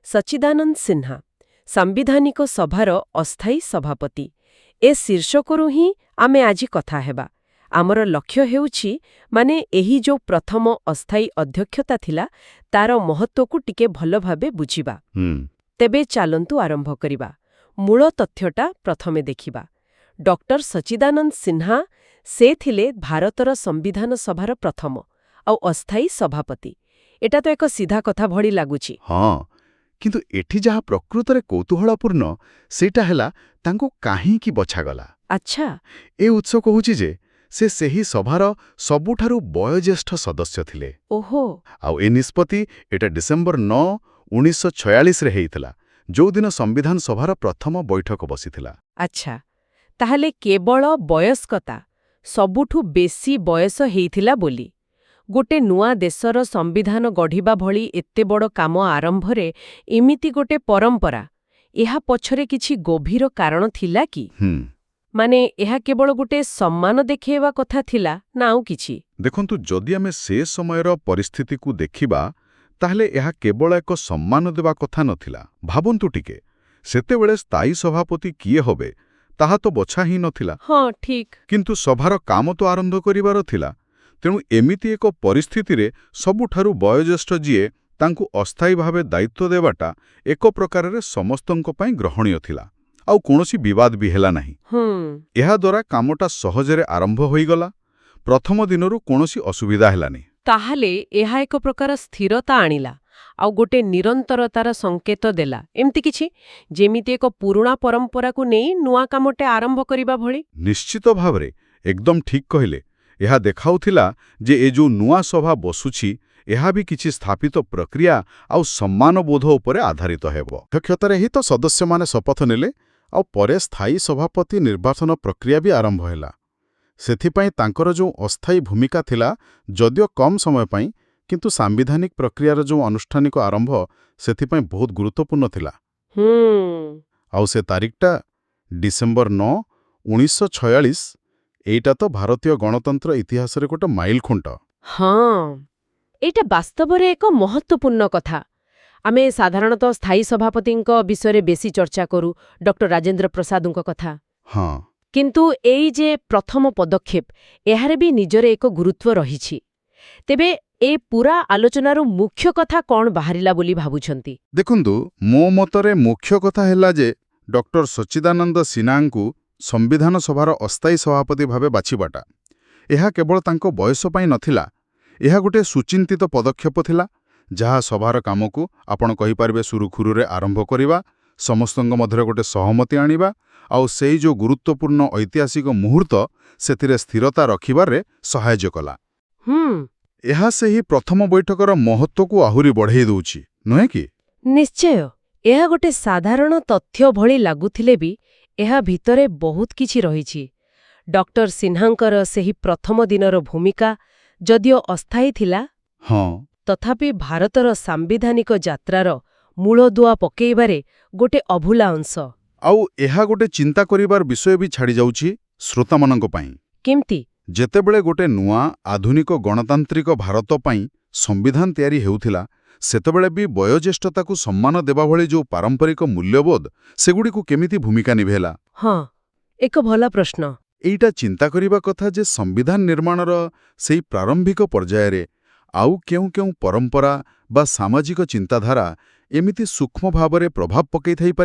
ସଚ୍ଚିଦାନନ୍ଦ ସିହ୍ନା, ସାମ୍ବିଧାନିକ ସଭାର ଅସ୍ଥାୟୀ ସଭାପତି। ଏ ଶୀର୍ଷକରୁ ହିଁ ଆମେ ଆଜି କଥା ହେବା। ଆମର ଲକ୍ଷ୍ୟ ହେଉଛି ଏହି ଯୋଉ ପ୍ରଥମ ଅସ୍ଥାୟୀ ଅଧ୍ୟକ୍ଷତା ଥିଲା ତାର ମହତ୍ତ୍ୱକୁ ଟିକେ ଭଲ ଭାବେ ବୁଝିବା। ତେବେ ଚାଲନ୍ତୁ ଆରମ୍ଭ କରିବା। ମୂଳ ତଥ୍ୟଟା ପ୍ରଥମେ ଦେଖିବା। ଡକ୍ଟର ସଚ୍ଚିଦାନନ୍ଦ ସିହ୍ନା ସେ ଥିଲେ ଭାରତର ସମ୍ବିଧାନ ସଭାର ପ୍ରଥମ ଆଉ ଅସ୍ଥାୟୀ ସଭାପତି। ଏଟା ତ ଏକ ସିଧା କଥା ଭଳି ଲାଗୁଛି। ହଁ, କିନ୍ତୁ ଏଠି ଯାହା ପ୍ରକୃତରେ କୌତୂହଳପୂର୍ଣ୍ଣ ସେଇଟା ହେଲା ତାଙ୍କୁ କାହିଁକି ବଛାଗଲା। ଆଚ୍ଛା। ଏ ଉତ୍ସ କହୁଛି ଯେ ସେ ସେହି ସଭାର ସବୁଠାରୁ ବୟୋଜ୍ୟେଷ୍ଠ ସଦସ୍ୟ ଥିଲେ। ଓହୋ। ଆଉ ଏ ନିଷ୍ପତ୍ତି ଏଟା ଡିସେମ୍ବର 9, 1946ରେ ହେଇଥିଲା, ଯୋଉଦିନ ସମ୍ବିଧାନ ସଭାର ପ୍ରଥମ ବୈଠକ ବସିଥିଲା। ଆଚ୍ଛା, ତାହେଲେ କେବଳ ବୟସ୍କତା, ସବୁଠୁ ବେଶୀ ବୟସ ହେଇଥିଲା ବୋଲି। ଗୋଟେ ନୂଆ ଦେଶର ସମ୍ବିଧାନ ଗଢ଼ିବା ଭଳି ଏତେ ବଡ଼ କାମ ଆରମ୍ଭରେ ଏମିତି ଗୋଟେ ପରମ୍ପରା, ଏହା ପଛରେ କିଛି ଗଭୀର କାରଣ ଥିଲା କି? ଏହା କେବଳ ଗୋଟେ ସମ୍ମାନ ଦେଖେଇବା କଥା ଥିଲା ନା ଆଉ କିଛି? ଦେଖନ୍ତୁ, ଯଦି ଆମେ ସେ ସମୟର ପରିସ୍ଥିତିକୁ ଦେଖିବା ତାହେଲେ ଏହା କେବଳ ଏକ ସମ୍ମାନ ଦେବା କଥା ନଥିଲା। ଭାବନ୍ତୁ ଟିକେ, ସେତେବେଳେ ସ୍ଥାୟୀ ସଭାପତି କିଏ ହେବେ ତାହା ତ ବଛା ହିଁ ନଥିଲା। ହଁ, ଠିକ୍। କିନ୍ତୁ ସଭାର କାମ ତ ଆରମ୍ଭ କରିବାର ଥିଲା। ତେଣୁ ଏମିତି ଏକ ପରିସ୍ଥିତିରେ ସବୁଠାରୁ ବୟୋଜ୍ୟେଷ୍ଠ ଯିଏ, ତାଙ୍କୁ ଅସ୍ଥାୟୀ ଭାବେ ଦାୟିତ୍ୱ ଦେବାଟା ଏକ ପ୍ରକାରରେ ସମସ୍ତଙ୍କ ପାଇଁ ଗ୍ରହଣୀୟ ଥିଲା। ଆଉ କୌଣସି ବିବାଦ ବି ହେଲା ନାହିଁ। ଏହାଦ୍ୱାରା କାମଟା ସହଜରେ ଆରମ୍ଭ ହୋଇଗଲା। ପ୍ରଥମ ଦିନରୁ କୌଣସି ଅସୁବିଧା ହେଲାନି। ତାହେଲେ ଏହା ଏକ ପ୍ରକାର ସ୍ଥିରତା ଆଣିଲା ଆଉ ଗୋଟେ ନିରନ୍ତରତାର ସଂକେତ ଦେଲା। ଏମିତି କିଛି ଯେମିତି ଏକ ପୁରୁଣା ପରମ୍ପରାକୁ ନେଇ ନୂଆ କାମଟେ ଆରମ୍ଭ କରିବା ଭଳି। ନିଶ୍ଚିତ ଭାବରେ, ଏକଦମ ଠିକ୍ କହିଲେ। ଏହା ଦେଖାଉଥିଲା ଯେ ଏ ଯୋଉ ନୂଆ ସଭା ବସୁଛି, ଏହା ବି କିଛି ସ୍ଥାପିତ ପ୍ରକ୍ରିୟା ଆଉ ସମ୍ମାନବୋଧ ଉପରେ ଆଧାରିତ ହେବ। ଅଧ୍ୟକ୍ଷତାରେ ହିଁ ତ ସଦସ୍ୟମାନେ ଶପଥ ନେଲେ, ଆଉ ପରେ ସ୍ଥାୟୀ ସଭାପତି ନିର୍ବାଚନ ପ୍ରକ୍ରିୟା ବି ଆରମ୍ଭ ହେଲା। ସେଥିପାଇଁ ତାଙ୍କର ଯୋଉ ଅସ୍ଥାୟୀ ଭୂମିକା ଥିଲା, ଯଦିଓ କମ୍ ସମୟ ପାଇଁ, କିନ୍ତୁ ସାମ୍ବିଧାନିକ ପ୍ରକ୍ରିୟାର ଯୋଉ ଆନୁଷ୍ଠାନିକ ଆରମ୍ଭ ସେଥିପାଇଁ ବହୁତ ଗୁରୁତ୍ୱପୂର୍ଣ୍ଣ ଥିଲା। ଆଉ ସେ ତାରିଖଟା ଡିସେମ୍ବର 9, 1946, ଏଇଟା ତ ଭାରତୀୟ ଗଣତନ୍ତ୍ର ଇତିହାସରେ ଗୋଟେ ମାଇଲଖୁଣ୍ଟ। ହଁ, ଏଇଟା ବାସ୍ତବରେ ଏକ ମହତ୍ତ୍ୱପୂର୍ଣ୍ଣ କଥା। ଆମେ ସାଧାରଣତଃ ସ୍ଥାୟୀ ସଭାପତିଙ୍କ ବିଷୟରେ ବେଶୀ ଚର୍ଚ୍ଚା କରୁ, ଡକ୍ଟର ରାଜେନ୍ଦ୍ର ପ୍ରସାଦଙ୍କ କଥା। ହଁ, କିନ୍ତୁ ଏଇ ଯେ ପ୍ରଥମ ପଦକ୍ଷେପ, ଏହାର ବି ନିଜର ଏକ ଗୁରୁତ୍ୱ ରହିଛି। ତେବେ ଏ ପୂରା ଆଲୋଚନାରୁ ମୁଖ୍ୟ କଥା କ'ଣ ବାହାରିଲା ବୋଲି ଭାବୁଛନ୍ତି? ଦେଖନ୍ତୁ, ମୋ ମତରେ ମୁଖ୍ୟ କଥା ହେଲା ଯେ ଡକ୍ଟର ସଚ୍ଚିଦାନନ୍ଦ ସିହ୍ନାଙ୍କୁ ସମ୍ବିଧାନ ସଭାର ଅସ୍ଥାୟୀ ସଭାପତି ଭାବେ ବାଛିବାଟା, ଏହା କେବଳ ତାଙ୍କ ବୟସ ପାଇଁ ନଥିଲା। ଏହା ଗୋଟେ ସୁଚିନ୍ତିତ ପଦକ୍ଷେପ ଥିଲା, ଯାହା ସଭାର କାମକୁ ଆପଣ କହିପାରିବେ ସୁରୁଖୁରୁରେ ଆରମ୍ଭ କରିବା, ସମସ୍ତଙ୍କ ମଧ୍ୟରେ ଗୋଟେ ସହମତି ଆଣିବା, ଆଉ ସେଇ ଯୋଉ ଗୁରୁତ୍ୱପୂର୍ଣ୍ଣ ଐତିହାସିକ ମୁହୂର୍ତ୍ତ ସେଥିରେ ସ୍ଥିରତା ରଖିବାରେ ସାହାଯ୍ୟ କଲା। ଏହା ସେହି ପ୍ରଥମ ବୈଠକର ମହତ୍ତ୍ୱକୁ ଆହୁରି ବଢ଼େଇ ଦେଉଛି, ନୁହେଁ କି? ନିଶ୍ଚୟ। ଏହା ଗୋଟେ ସାଧାରଣ ତଥ୍ୟ ଭଳି ଲାଗୁଥିଲେ ବି ଏହା ଭିତରେ ବହୁତ କିଛି ରହିଛି। ଡକ୍ଟର ସିହ୍ନାଙ୍କର ସେହି ପ୍ରଥମ ଦିନର ଭୂମିକା ଯଦିଓ ଅସ୍ଥାୟୀ ଥିଲା, ତଥାପି ଭାରତର ସାମ୍ବିଧାନିକ ଯାତ୍ରାର ମୂଳଦୁଆ ପକେଇବାରେ ଗୋଟେ ଅଭୁଲା ଅଂଶ। ଆଉ ଏହା ଗୋଟେ ଚିନ୍ତା କରିବାର ବିଷୟ ବି ଛାଡ଼ିଯାଉଛି ଶ୍ରୋତାମାନଙ୍କ ପାଇଁ। କେମିତି? ଯେତେବେଳେ ଗୋଟେ ନୂଆ ଆଧୁନିକ ଗଣତାନ୍ତ୍ରିକ ଭାରତ ପାଇଁ ସମ୍ବିଧାନ ତିଆରି ହେଉଥିଲା, ସେତେବେଳେ ବି ବୟୋଜ୍ୟେଷ୍ଠତାକୁ ସମ୍ମାନ ଦେବା ଭଳି ଯୋଉ ପାରମ୍ପରିକ ମୂଲ୍ୟବୋଧ, ସେଗୁଡ଼ିକୁ କେମିତି ଭୂମିକା ନିଭେଇଲା? ହଁ, ଏକ ଭଲ ପ୍ରଶ୍ନ। ଏଇଟା ଚିନ୍ତା କରିବା କଥା ଯେ ସମ୍ବିଧାନ ନିର୍ମାଣର ସେଇ ପ୍ରାରମ୍ଭିକ ପର୍ଯ୍ୟାୟରେ ଆଉ କେଉଁ କେଉଁ ପରମ୍ପରା ବା ସାମାଜିକ ଚିନ୍ତାଧାରା ଏମିତି ସୂକ୍ଷ୍ମ ଭାବରେ ପ୍ରଭାବ ପକାଇଥାଇପାରେ।